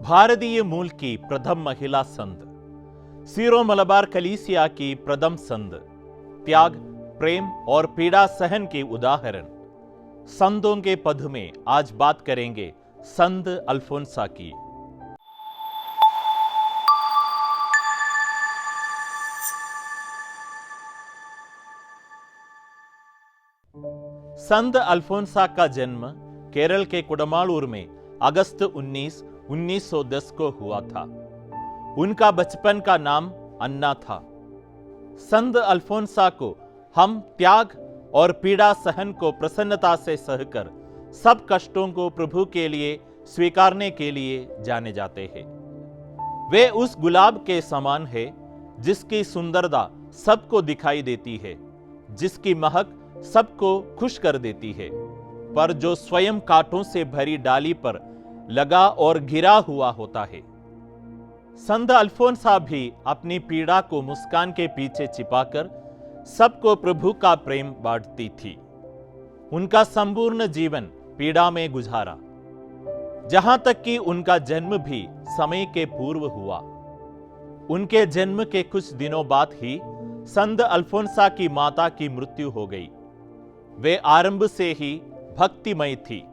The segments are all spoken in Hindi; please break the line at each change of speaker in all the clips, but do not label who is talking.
भारतीय मूल की प्रथम महिला संत, सीरो मलबार कलीसिया की प्रथम संत, त्याग, प्रेम और पीड़ा सहन के उदाहरण संतों के पद में आज बात करेंगे संत अल्फोंसा की। संत अल्फोंसा का जन्म केरल के कुडमालूर में अगस्त 1910 को हुआ था। उनका बचपन का नाम अन्ना था। संत अल्फोंसा को हम त्याग और पीड़ा सहन को प्रसन्नता से सहकर सब कष्टों को प्रभु के लिए स्वीकारने के लिए जाने जाते हैं। वे उस गुलाब के समान है जिसकी सुंदरता सबको दिखाई देती है, जिसकी महक सबको खुश कर देती है, पर जो स्वयं कांटों से भरी डाली पर लगा और घिरा हुआ होता है। संत अल्फोंसा भी अपनी पीड़ा को मुस्कान के पीछे छिपाकर सबको प्रभु का प्रेम बांटती थी। उनका संपूर्ण जीवन पीड़ा में गुजारा, जहां तक कि उनका जन्म भी समय के पूर्व हुआ। उनके जन्म के कुछ दिनों बाद ही संत अल्फोंसा की माता की मृत्यु हो गई। वे आरंभ से ही भक्तिमय थी,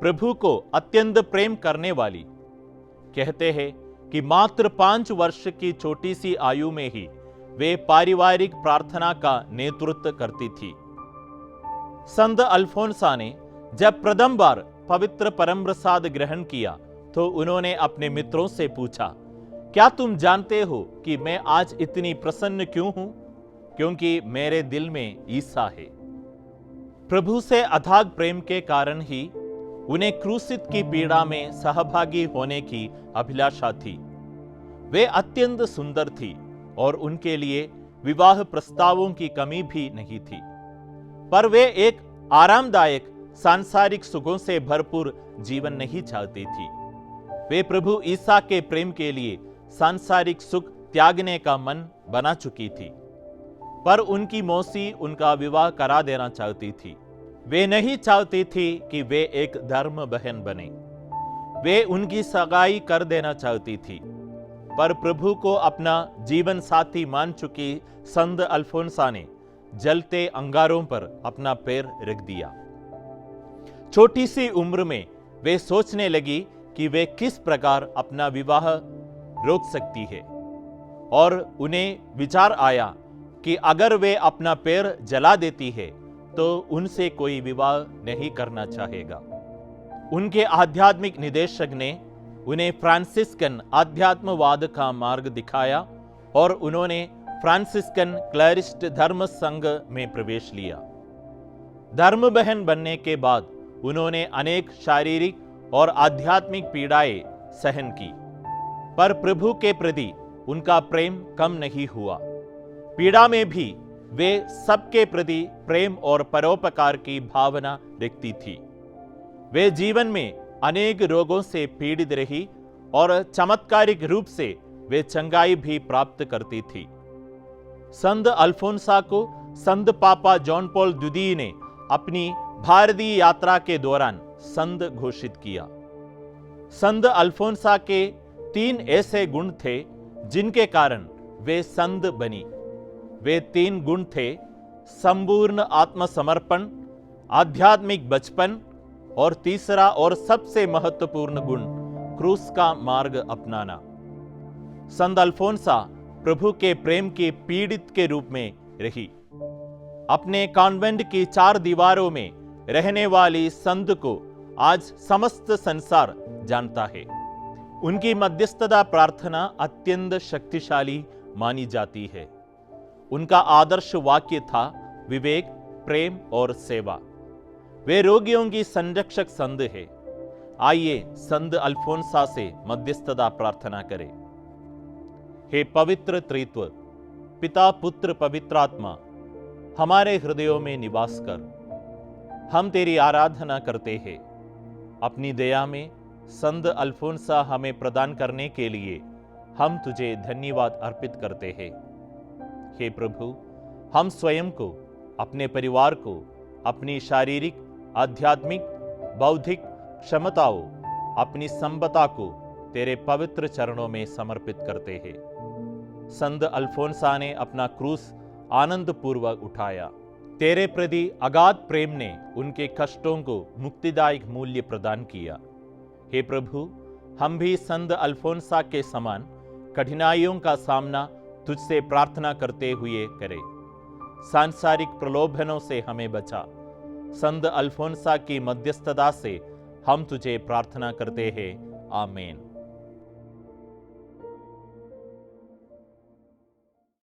प्रभु को अत्यंत प्रेम करने वाली। कहते हैं कि मात्र 5 वर्ष की छोटी सी आयु में ही वे पारिवारिक प्रार्थना का नेतृत्व करती थी। संत अल्फोंसा ने जब प्रथम बार पवित्र परम प्रसाद ग्रहण किया तो उन्होंने अपने मित्रों से पूछा, क्या तुम जानते हो कि मैं आज इतनी प्रसन्न क्यों हूं? क्योंकि मेरे दिल में ईसा है। प्रभु से अथाग प्रेम के कारण ही उन्हें क्रूसित की पीड़ा में सहभागी होने की अभिलाषा थी। वे अत्यंत सुंदर थी और उनके लिए विवाह प्रस्तावों की कमी भी नहीं थी, पर वे एक आरामदायक सांसारिक सुखों से भरपूर जीवन नहीं चाहती थी। वे प्रभु ईसा के प्रेम के लिए सांसारिक सुख त्यागने का मन बना चुकी थी, पर उनकी मौसी उनका विवाह करा देना चाहती थी। वे नहीं चाहती थी कि वे एक धर्म बहन बने। वे उनकी सगाई कर देना चाहती थी, पर प्रभु को अपना जीवन साथी मान चुकी संत अल्फोंसा ने जलते अंगारों पर अपना पैर रख दिया। छोटी सी उम्र में वे सोचने लगी कि वे किस प्रकार अपना विवाह रोक सकती है, और उन्हें विचार आया कि अगर वे अपना पैर जला देती है तो उनसे कोई विवाह नहीं करना चाहेगा। उनके आध्यात्मिक निदेशक ने उन्हें फ्रांसिस्कन आध्यात्मवाद का मार्ग दिखाया और उन्होंने फ्रांसिस्कन क्लरिस्ट धर्म संघ में प्रवेश लिया। धर्म बहन बनने के बाद उन्होंने अनेक शारीरिक और आध्यात्मिक पीड़ाएं सहन की, पर प्रभु के प्रति उनका प्रेम कम नहीं हुआ। पीड़ा में भी वे सबके प्रति प्रेम और परोपकार की भावना रखती थी। वे जीवन में अनेक रोगों से पीड़ित रही और चमत्कारिक रूप से वे चंगाई भी प्राप्त करती थी। संत अल्फोंसा को संत पापा जॉन पॉल द्वितीय ने अपनी भारतीय यात्रा के दौरान संत घोषित किया। संत अल्फोंसा के 3 ऐसे गुण थे जिनके कारण वे संत बनी। वे 3 गुण थे: संपूर्ण आत्मसमर्पण, आध्यात्मिक बचपन और तीसरा और सबसे महत्वपूर्ण गुण क्रूस का मार्ग अपनाना। संत अल्फोंसा प्रभु के प्रेम के पीड़ित के रूप में रही। अपने कॉन्वेंट की 4 दीवारों में रहने वाली संत को आज समस्त संसार जानता है। उनकी मध्यस्थता प्रार्थना अत्यंत शक्तिशाली मानी जाती है। उनका आदर्श वाक्य था विवेक, प्रेम और सेवा। वे रोगियों की संरक्षक संत है। आइए संत अल्फोंसा से मध्यस्थता प्रार्थना करें। हे पवित्र त्रित्व, पिता, पुत्र, पवित्र आत्मा, हमारे हृदयों में निवास कर। हम तेरी आराधना करते हैं। अपनी दया में संत अल्फोंसा हमें प्रदान करने के लिए हम तुझे धन्यवाद अर्पित करते हैं। हे प्रभु, हम स्वयं को, अपने परिवार को, अपनी शारीरिक, आध्यात्मिक, बौद्धिक क्षमताओं, अपनी संपदा को तेरे पवित्र चरणों में समर्पित करते हैं। संत अल्फोंसा ने अपना क्रूस आनंद पूर्वक उठाया। तेरे प्रति अगाध प्रेम ने उनके कष्टों को मुक्तिदायक मूल्य प्रदान किया। हे प्रभु, हम भी संत अल्फोंसा के समान कठिनाइयों का सामना तुझसे प्रार्थना करते हुए करें। सांसारिक प्रलोभनों से हमें बचा। संत अल्फोंसा की मध्यस्थता से हम तुझे प्रार्थना करते हैं। आमीन।